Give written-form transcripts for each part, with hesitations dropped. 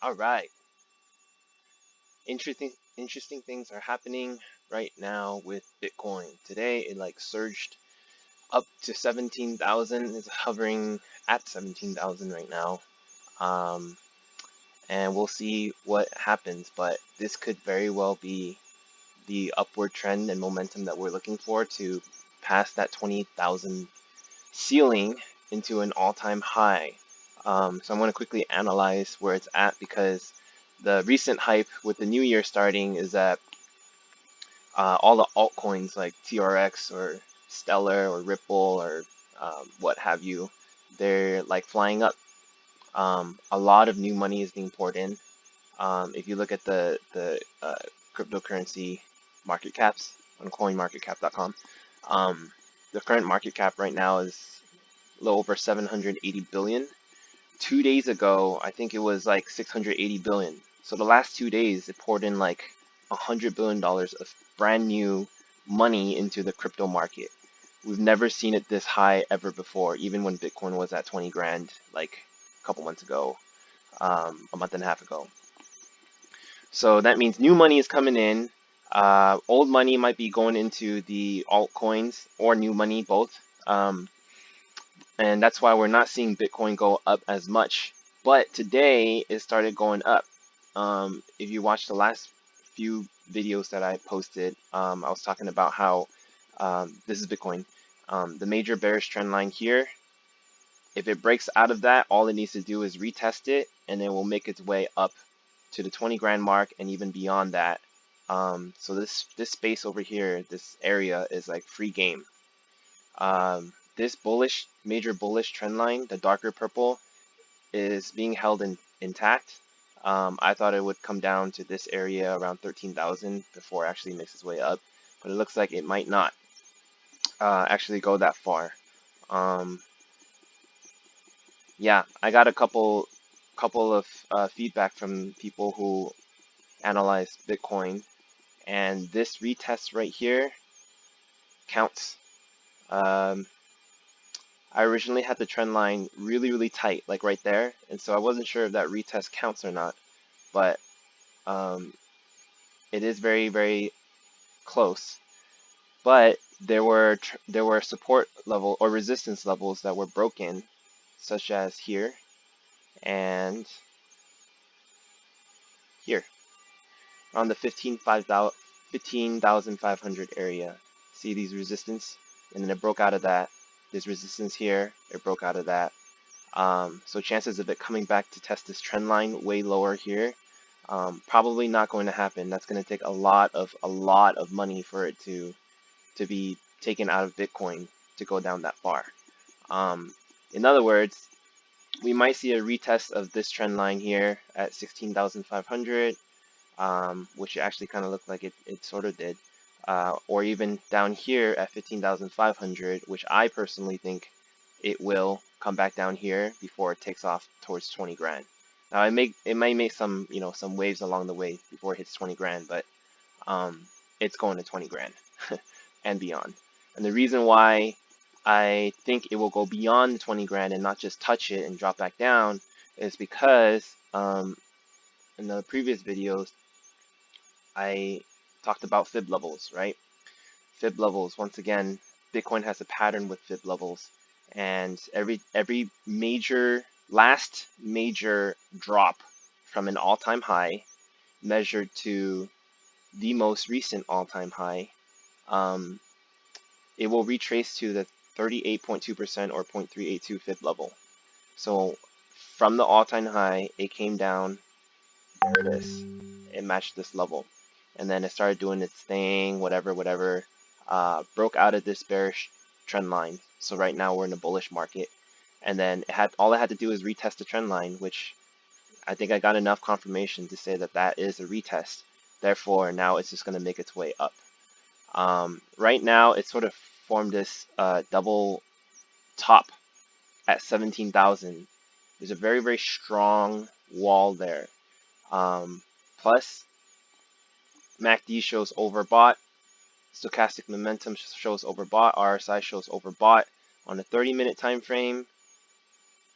All right. Interesting things are happening right now with Bitcoin. Today it like surged up to 17,000. It's hovering at 17,000 right now. Um, and we'll see what happens, but this could very well be the upward trend and momentum that we're looking for to pass that 20,000 ceiling into an all-time high. So I'm going to quickly analyze where it's at because the recent hype with the new year starting is that all the altcoins like TRX or Stellar or Ripple or what have you, they're like flying up. A lot of new money is being poured in. If you look at the cryptocurrency market caps on coinmarketcap.com, the current market cap right now is a little over 780 billion. 2 days ago, I think it was like 680 billion. So the last 2 days, it poured in like $100 billion of brand new money into the crypto market. We've never seen it this high ever before, even when Bitcoin was at 20 grand like a couple months ago, a month and a half ago. So that means new money is coming in. Old money might be going into the altcoins or new money, both. And that's why we're not seeing Bitcoin go up as much. But today it started going up. If you watch the last few videos that I posted, I was talking about how this is Bitcoin. The major bearish trend line here, if it breaks out of that, all it needs to do is retest it, and it will make its way up to the 20 grand mark and even beyond that. So this space over here, this area is like free game. This major bullish trend line, the darker purple, is being held intact. I thought it would come down to this area around 13,000 before it actually makes its way up, but it looks like it might not actually go that far. Yeah, I got a couple of feedback from people who analyze Bitcoin, and this retest right here counts. I originally had the trend line really tight, like right there, and so I wasn't sure if that retest counts or not, but it is very close. But there were support level or resistance levels that were broken, such as here and here around the 15,500 area. See these resistance, and then it broke out of that. There's resistance here, it broke out of that. So chances of it coming back to test this trend line way lower here, probably not going to happen. That's going to take a lot of money for it to be taken out of Bitcoin to go down that far. In other words, we might see a retest of this trend line here at 16,500, which actually kind of looked like it sort of did, or even down here at 15,500, which I personally think it will come back down here before it takes off towards 20 grand. Now it might make some some waves along the way before it hits 20 grand, but it's going to 20 grand and beyond. And the reason why I think it will go beyond 20 grand and not just touch it and drop back down is because in the previous videos I talked about fib levels, right? Fib levels, once again, Bitcoin has a pattern with fib levels, and every last major drop from an all-time high measured to the most recent all-time high, it will retrace to the 38.2% or 0.382 fib level. So from the all-time high, it came down, there it is, it matched this level, and then it started doing its thing, whatever, broke out of this bearish trend line. So right now we're in a bullish market, and then all it had to do is retest the trend line, which I think I got enough confirmation to say that that is a retest. Therefore, now it's just going to make its way up. Right now, it sort of formed this double top at 17,000. There's a very strong wall there. Plus, MACD shows overbought. Stochastic momentum shows overbought. RSI shows overbought on the 30-minute time frame,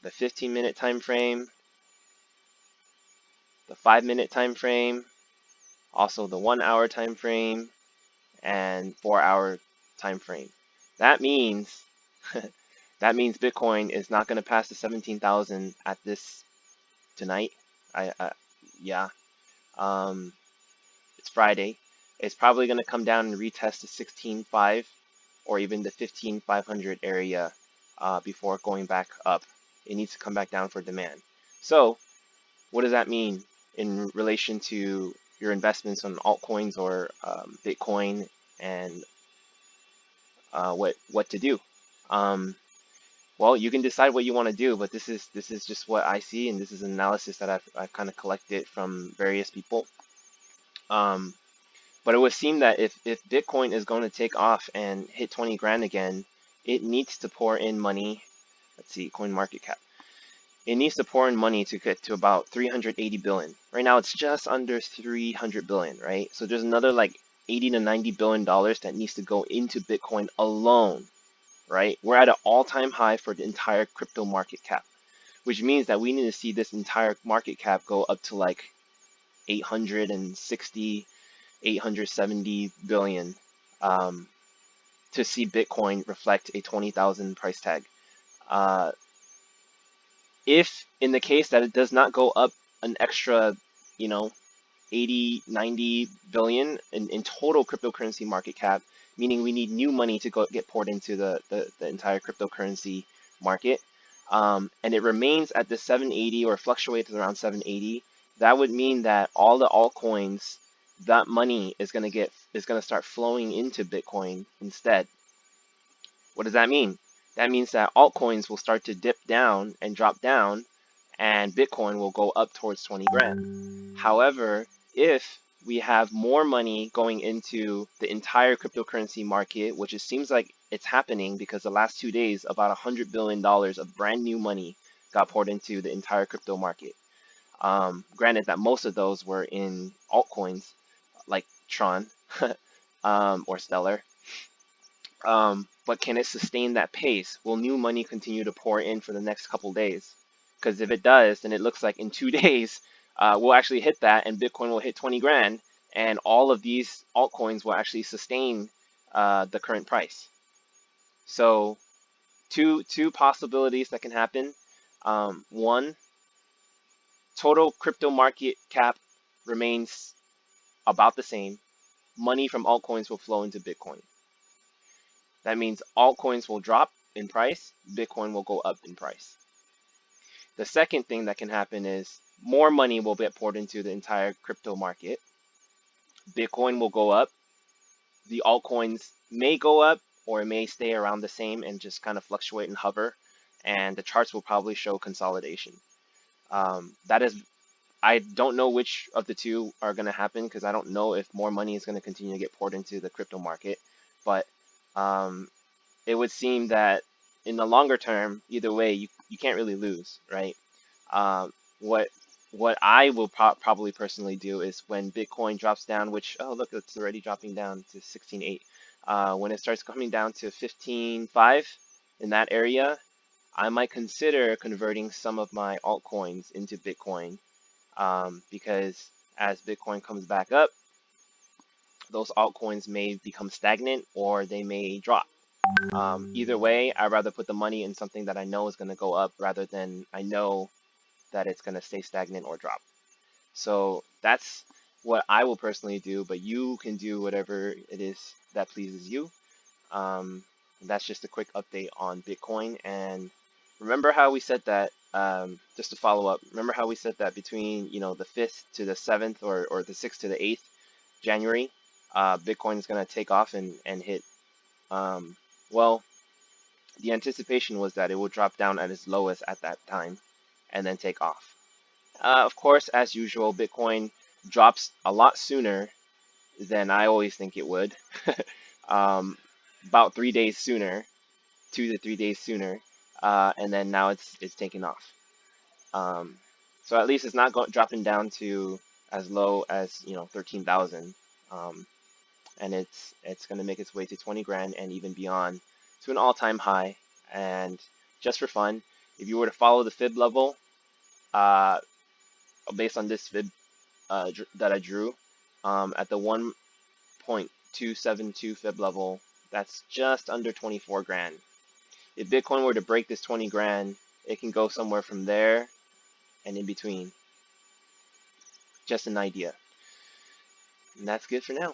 the 15-minute time frame, the 5-minute time frame, also the 1-hour time frame, and 4-hour time frame. That means that means Bitcoin is not going to pass the 17,000 at this tonight. Yeah. It's Friday. It's probably going to come down and retest the 16.5 or even the 15,500 area before going back up. It needs to come back down for demand. So what does that mean in relation to your investments on altcoins or Bitcoin and what to do? Well, you can decide what you want to do, but this is just what I see, and this is an analysis that I've kind of collected from various people. But it would seem that if Bitcoin is going to take off and hit 20 grand again, it needs to pour in money. Let's see, coin market cap. It needs to pour in money to get to about 380 billion. Right now it's just under 300 billion, right? So there's another like 80 to 90 billion dollars that needs to go into Bitcoin alone, right? We're at an all-time high for the entire crypto market cap, which means that we need to see this entire market cap go up to like 860, 870 billion to see Bitcoin reflect a 20,000 price tag. If in the case that it does not go up an extra, 80, 90 billion in total cryptocurrency market cap, meaning we need new money to get poured into the entire cryptocurrency market, and it remains at the 780 or fluctuates around 780, that would mean that all the altcoins, that money is going to start flowing into Bitcoin instead. What does that mean? That means that altcoins will start to dip down and drop down, and Bitcoin will go up towards 20 grand. However, if we have more money going into the entire cryptocurrency market, which it seems like it's happening because the last 2 days, about $100 billion of brand new money got poured into the entire crypto market. Granted that most of those were in altcoins like Tron or Stellar. But can it sustain that pace? Will new money continue to pour in for the next couple days? Because if it does, then it looks like in 2 days, we'll actually hit that and Bitcoin will hit 20 grand and all of these altcoins will actually sustain the current price. So two possibilities that can happen. One, total crypto market cap remains about the same. Money from altcoins will flow into Bitcoin. That means altcoins will drop in price, Bitcoin will go up in price. The second thing that can happen is more money will get poured into the entire crypto market. Bitcoin will go up. The altcoins may go up or it may stay around the same and just kind of fluctuate and hover. And the charts will probably show consolidation. I don't know which of the two are going to happen because I don't know if more money is going to continue to get poured into the crypto market. But it would seem that in the longer term, either way, you can't really lose, right? What I will probably personally do is when Bitcoin drops down, which, oh look, it's already dropping down to 16.8. When it starts coming down to 15.5 in that area, I might consider converting some of my altcoins into Bitcoin because as Bitcoin comes back up, those altcoins may become stagnant or they may drop. Either way, I'd rather put the money in something that I know is going to go up rather than I know that it's going to stay stagnant or drop. So that's what I will personally do, but you can do whatever it is that pleases you. That's just a quick update on Bitcoin. And remember how we said that, just to follow up, remember how we said that between the 5th to the 7th or the 6th to the 8th January, Bitcoin is going to take off and hit, well, the anticipation was that it would drop down at its lowest at that time and then take off. Of course, as usual, Bitcoin drops a lot sooner than I always think it would. About 3 days sooner, 2 to 3 days sooner, and then now it's taking off. So at least it's not dropping down to as low as 13,000, and it's going to make its way to 20 grand and even beyond to an all-time high. And just for fun, if you were to follow the fib level, based on this fib that I drew at the 1.272 fib level. That's just under 24 grand. If Bitcoin were to break this 20 grand, it can go somewhere from there and in between. Just an idea. And that's good for now.